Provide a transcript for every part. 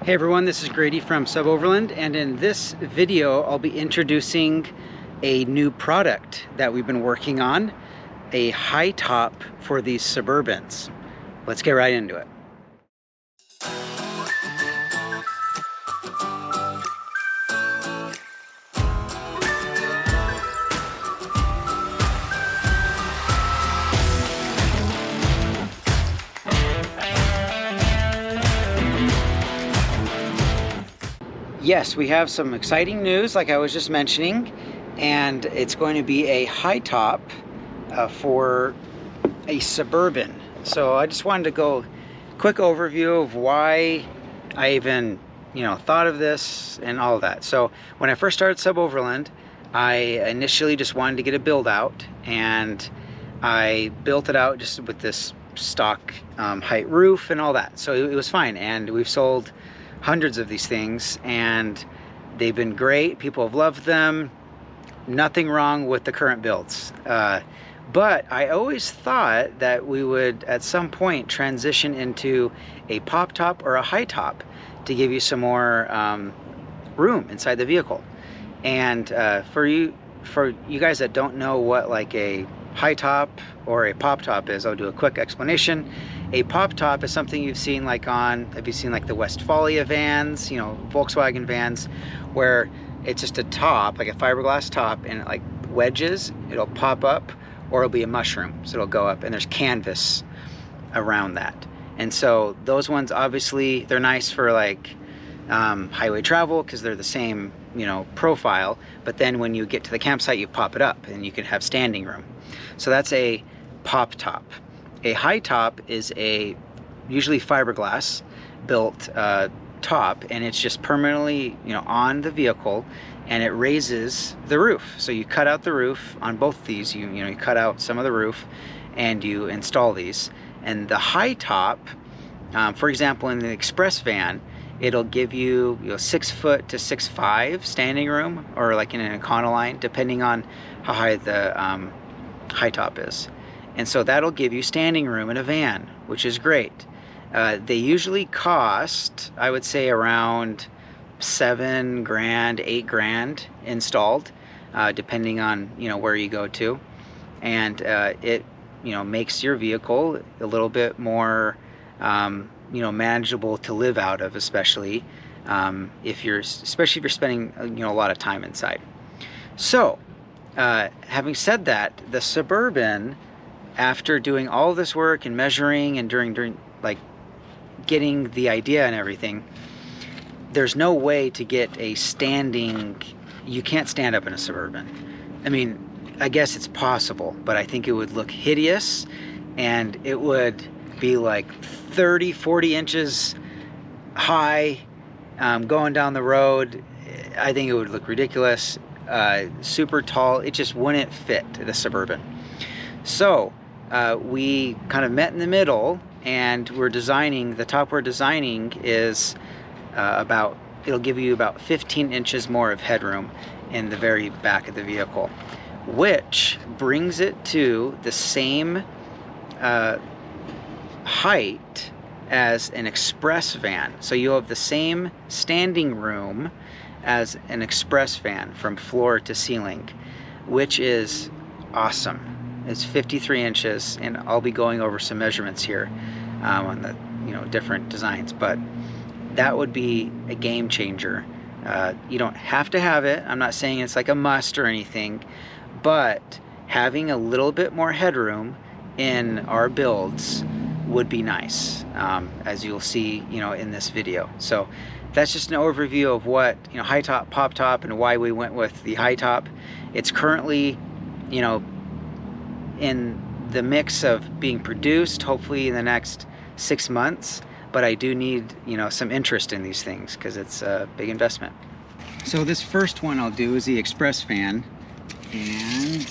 Hey everyone, this is Grady from SUBOVERLAND, and in this video I'll be introducing a new product that we've been working on, a high top for these Suburbans. Let's get right into it. Yes, we have some exciting news like I was just mentioning, and it's going to be a high top for a Suburban. So I just wanted to go quick overview of why I even thought of this and all of that. So when I first started SUBOVERLAND, I initially just wanted to get a build out, and I built it out just with this stock height roof and all that. So it was fine, and we've sold hundreds of these things and they've been great. People have loved them. Nothing wrong with the current builds. But I always thought that we would at some point transition into a pop top or a high top to give you some more room inside the vehicle. And for you guys that don't know what like a high top or a pop top is, I'll do a quick explanation. A pop top is something you've seen like have you seen like the Westfalia vans, Volkswagen vans, where it's just a top, like a fiberglass top, and it like wedges, it'll pop up, or it'll be a mushroom, so it'll go up and there's canvas around that. And so those ones, obviously they're nice for like highway travel because they're the same profile, but then when you get to the campsite you pop it up and you can have standing room. So that's a pop top. A high top is a usually fiberglass built top, and it's just permanently on the vehicle, and it raises the roof. So you cut out the roof on both these. You cut out some of the roof and you install these. And the high top, for example, in the express van, it'll give you 6 foot to 6'5" standing room, or like in an Econoline, depending on how high the high top is. And so that'll give you standing room in a van, which is great. They usually cost, I would say, around $7 grand, $8 grand installed, depending on where you go to. And it makes your vehicle a little bit more manageable to live out of, especially if you're spending a lot of time inside. So having said that, the Suburban, after doing all this work and measuring and during like getting the idea and everything, there's no way to get a standing, you can't stand up in a Suburban. I mean, I guess it's possible, but I think it would look hideous, and it would be like 30-40 inches high going down the road. I think it would look ridiculous, super tall. It just wouldn't fit the Suburban. So we kind of met in the middle, and we're designing, the top we're designing is it'll give you about 15 inches more of headroom in the very back of the vehicle, which brings it to the same height as an express van. So you'll have the same standing room as an express van from floor to ceiling, which is awesome. It's 53 inches, and I'll be going over some measurements here on the different designs, but that would be a game changer. You don't have to have it. I'm not saying it's like a must or anything, but having a little bit more headroom in our builds would be nice, as you'll see in this video. So that's just an overview of what high top, pop top, and why we went with the high top. It's currently in the mix of being produced, hopefully in the next 6 months, but I do need some interest in these things because it's a big investment. So this first one I'll do is the express van, and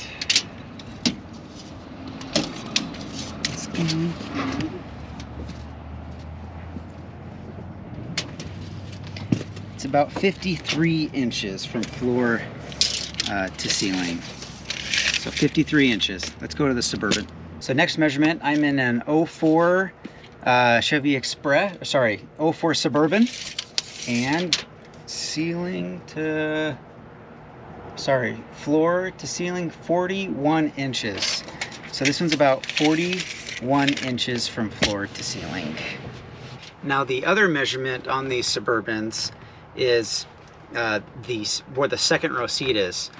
it's about 53 inches from floor to ceiling. So 53 inches. Let's go to the Suburban. So next measurement, I'm in an 04 04 Suburban. And floor to ceiling 41 inches. So this one's about 41 inches from floor to ceiling. Now the other measurement on these Suburbans is where the second row seat is.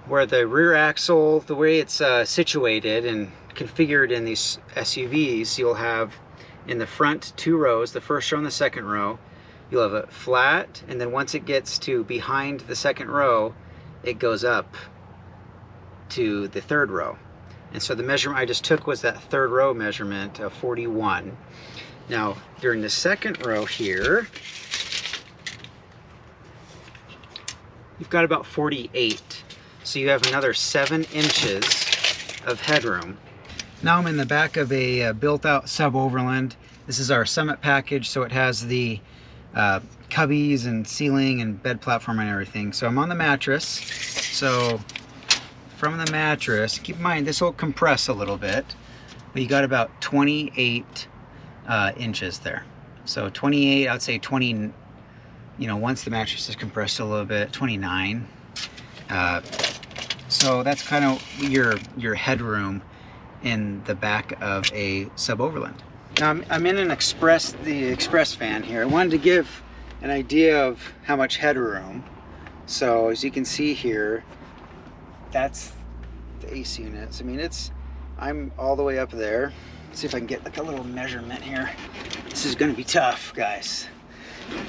Where the rear axle, the way it's situated and configured in these SUVs, you'll have in the front 2 rows, the first row and the second row, you'll have it flat, and then once it gets to behind the second row, it goes up to the 3rd row. And so the measurement I just took was that 3rd row measurement of 41. Now, during the second row here, you've got about 48. So you have another 7 inches of headroom. Now I'm in the back of a built-out Sub-Overland. This is our Summit package, so it has the cubbies and ceiling and bed platform and everything. So I'm on the mattress. So from the mattress, keep in mind this will compress a little bit, but you got about 28 inches there. So 28, I'd say 20, once the mattress is compressed a little bit, 29. So that's kind of your headroom in the back of a Sub-Overland. Now I'm in the express van here. I wanted to give an idea of how much headroom. So as you can see here, that's the AC units. I mean, I'm all the way up there. Let's see if I can get like a little measurement here. This is gonna be tough, guys.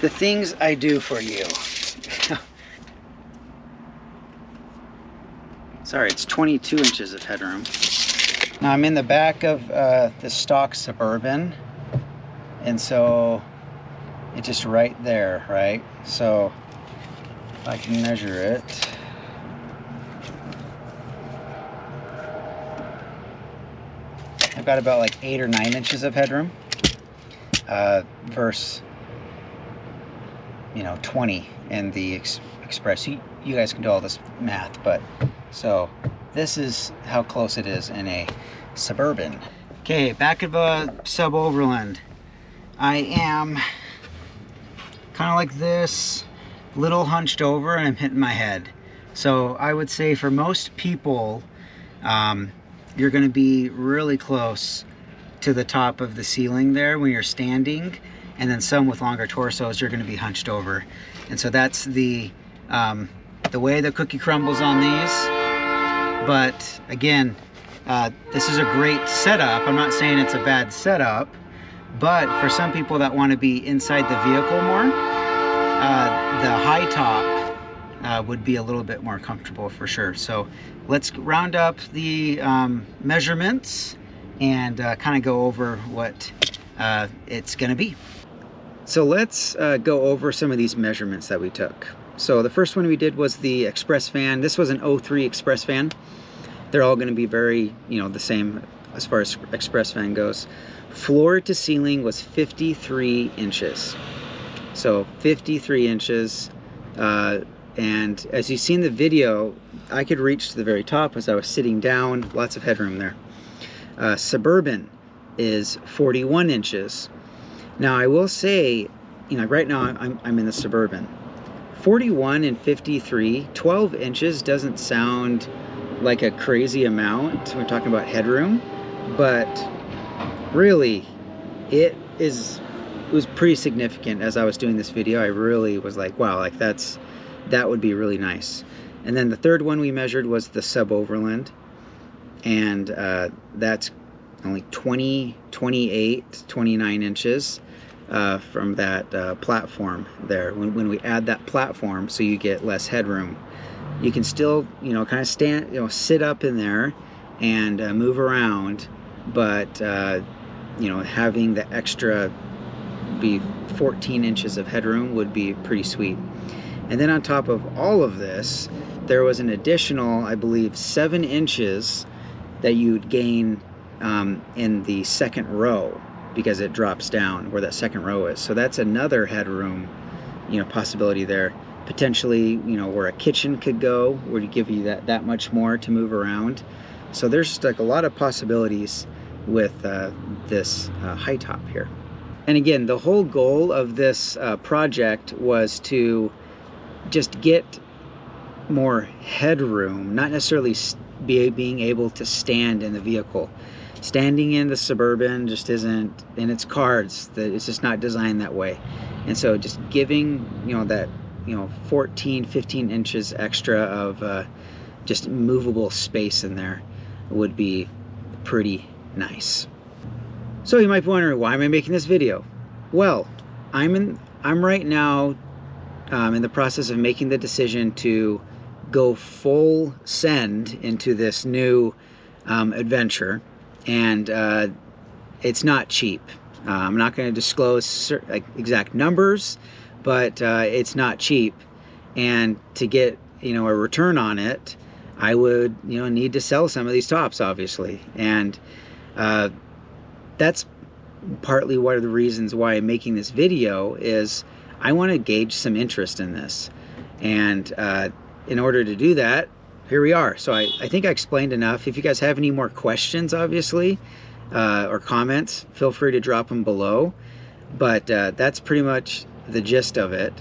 The things I do for you. Sorry, it's 22 inches of headroom. Now I'm in the back of the stock Suburban, and so it's just right there, right? So if I can measure it, I've got about like 8 or 9 inches of headroom versus 20 in the Express. You guys can do all this math, but so this is how close it is in a Suburban. Okay, back of a Sub-Overland. I am kind of like this, little hunched over, and I'm hitting my head. So I would say for most people, you're going to be really close to the top of the ceiling there when you're standing, and then some with longer torsos, you're going to be hunched over. And so that's the way the cookie crumbles on these. But again, this is a great setup. I'm not saying it's a bad setup, but for some people that want to be inside the vehicle more, the high top would be a little bit more comfortable for sure. So let's round up the measurements and kind of go over what it's going to be. So let's go over some of these measurements that we took. So the first one we did was the Express van. This was an 03 Express van. They're all going to be very, the same as far as Express van goes. Floor to ceiling was 53 inches. So 53 inches. And as you see in the video, I could reach to the very top as I was sitting down. Lots of headroom there. Suburban is 41 inches. Now I will say, right now I'm in the Suburban. 41 and 53, 12 inches doesn't sound like a crazy amount. We're talking about headroom, but really it was pretty significant. As I was doing this video, I really was like, wow, like that would be really nice. And then the third one we measured was the Sub-Overland, and that's only 20, 28, 29 inches from that platform there. When we add that platform, so you get less headroom, you can still, kind of stand, sit up in there and move around, but having the extra be 14 inches of headroom would be pretty sweet. And then on top of all of this, there was an additional, I believe, 7 inches that you'd gain in the second row, because it drops down where that second row is. So that's another headroom, possibility there. Potentially, where a kitchen could go, where to give you that much more to move around. So there's like a lot of possibilities with this high top here. And again, the whole goal of this project was to just get more headroom, not necessarily being able to stand in the vehicle. Standing in the Suburban just isn't in its cards. It's just not designed that way. And so just giving, that, 14, 15 inches extra of just movable space in there would be pretty nice. So you might be wondering, why am I making this video? Well, I'm right now in the process of making the decision to go full send into this new adventure, and it's not cheap. I'm not going to disclose exact numbers, but it's not cheap, and to get a return on it, I would need to sell some of these tops, obviously, and that's partly one of the reasons why I'm making this video. Is I want to gauge some interest in this, and in order to do that, here we are. So I think I explained enough. If you guys have any more questions, obviously, or comments, feel free to drop them below, but that's pretty much the gist of it.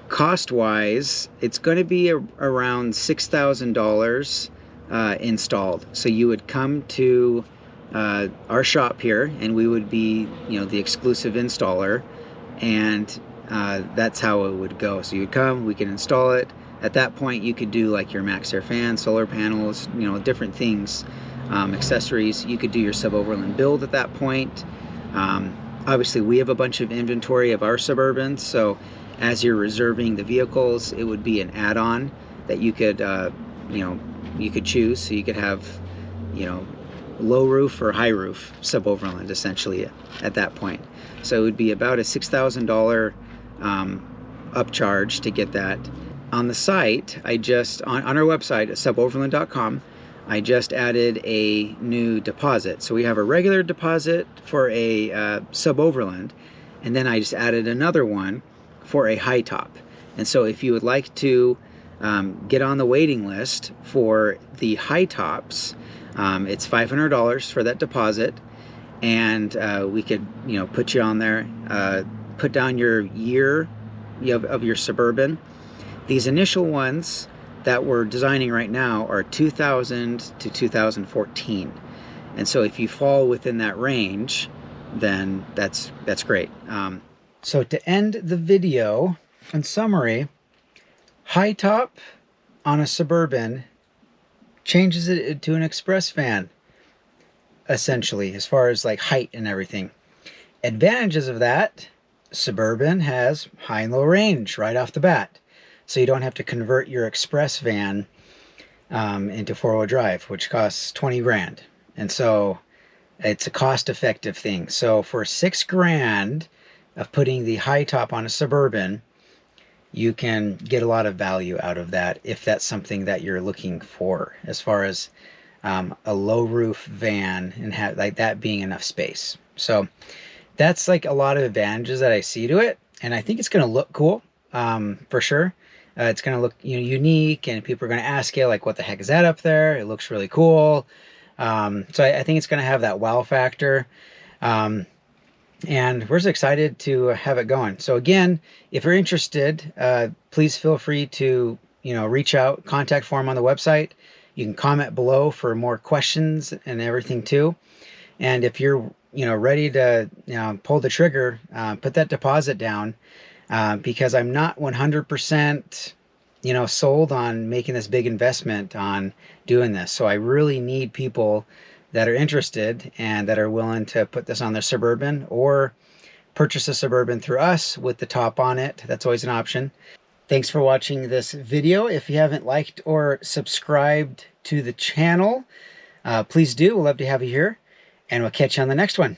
Cost-wise, it's going to be around $6,000 installed. So you would come to our shop here, and we would be the exclusive installer, and that's how it would go. So you come, we can install it. At that point, you could do like your max air fan, solar panels, different things, accessories. You could do your sub-overland build at that point. Obviously, we have a bunch of inventory of our Suburbans, so as you're reserving the vehicles, it would be an add-on that you could you could choose. So you could have low roof or high roof sub-overland, essentially, at that point. So it would be about a $6,000 upcharge to get that. On the site, on our website at suboverland.com, I just added a new deposit. So we have a regular deposit for a sub-overland, and then I just added another one for a high top. And so if you would like to get on the waiting list for the high tops, it's $500 for that deposit, and we could put you on there, put down your year of your Suburban. These initial ones that we're designing right now are 2000 to 2014, and so if you fall within that range, then that's great. So to end the video, in summary, high top on a Suburban changes it to an express van, essentially, as far as like height and everything. Advantages of that: Suburban has high and low range right off the bat, so you don't have to convert your express van into four-wheel drive, which costs 20 grand. And so it's a cost-effective thing. So for $6 grand of putting the high top on a Suburban, you can get a lot of value out of that if that's something that you're looking for, as far as a low roof van and like that being enough space. So that's like a lot of advantages that I see to it, and I think it's going to look cool for sure. It's going to look unique, and people are going to ask you like, what the heck is that up there? It looks really cool. So I think it's going to have that wow factor. And we're just excited to have it going. So again, if you're interested, please feel free to reach out. Contact form on the website. You can comment below for more questions and everything too. And if you're ready to pull the trigger, put that deposit down, because I'm not 100% sold on making this big investment on doing this. So I really need people that are interested and that are willing to put this on their Suburban, or purchase a Suburban through us with the top on it. That's always an option. Thanks for watching this video. If you haven't liked or subscribed to the channel, please do. We'll love to have you here, and we'll catch you on the next one.